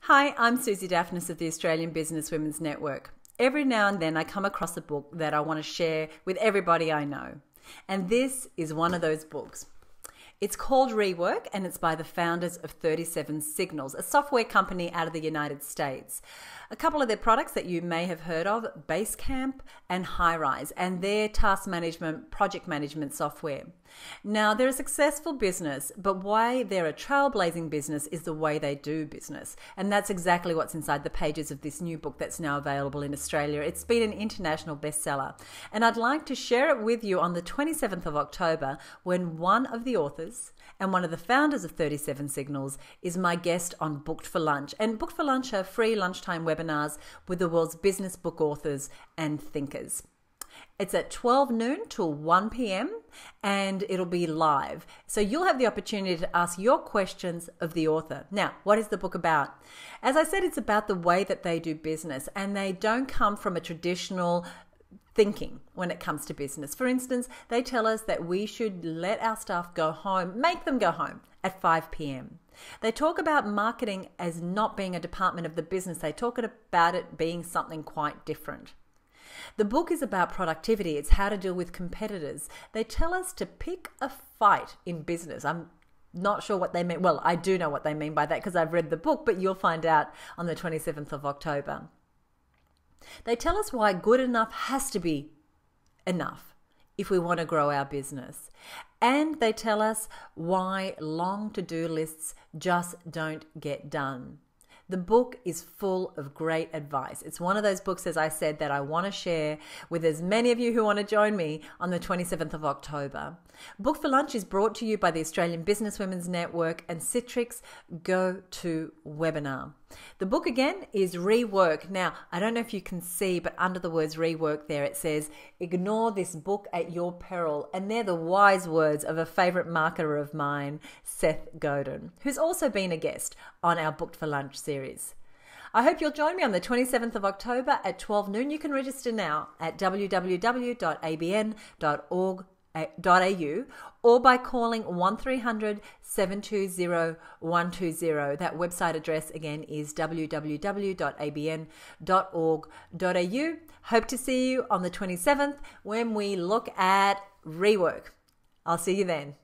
Hi, I'm Susie Daphnis of the Australian Business Women's Network. Every now and then I come across a book that I want to share with everybody I know. And this is one of those books. It's called Rework and it's by the founders of 37 Signals, a software company out of the United States. A couple of their products that you may have heard of, Basecamp and Highrise, and their task management, project management software. Now, they're a successful business, but why they're a trailblazing business is the way they do business. And that's exactly what's inside the pages of this new book that's now available in Australia. It's been an international bestseller. And I'd like to share it with you on the 27th of October when one of the authors and one of the founders of 37 Signals is my guest on Booked for Lunch. And Booked for Lunch are free lunchtime webinars with the world's business book authors and thinkers. It's at 12 noon till 1 p.m. and it'll be live. So you'll have the opportunity to ask your questions of the author. Now, what is the book about? As I said, it's about the way that they do business, and they don't come from a traditional thinking when it comes to business. For instance, they tell us that we should let our staff go home, make them go home at 5 p.m. They talk about marketing as not being a department of the business. They talk about it being something quite different. The book is about productivity. It's how to deal with competitors. They tell us to pick a fight in business. I'm not sure what they mean. Well, I do know what they mean by that because I've read the book, but you'll find out on the 27th of October. They tell us why good enough has to be enough if we want to grow our business. And they tell us why long to-do lists just don't get done. The book is full of great advice. It's one of those books, as I said, that I want to share with as many of you who want to join me on the 27th of October. Book for Lunch is brought to you by the Australian Business Women's Network and Citrix Go To Webinar. The book again is Rework. Now, I don't know if you can see, but under the words Rework there, it says, ignore this book at your peril. And they're the wise words of a favorite marketer of mine, Seth Godin, who's also been a guest on our Booked for Lunch series. I hope you'll join me on the 27th of October at 12 noon. You can register now at www.abn.org.au or by calling 1300 720 120. That website address again is www.abn.org.au. Hope to see you on the 27th when we look at Rework. I'll see you then.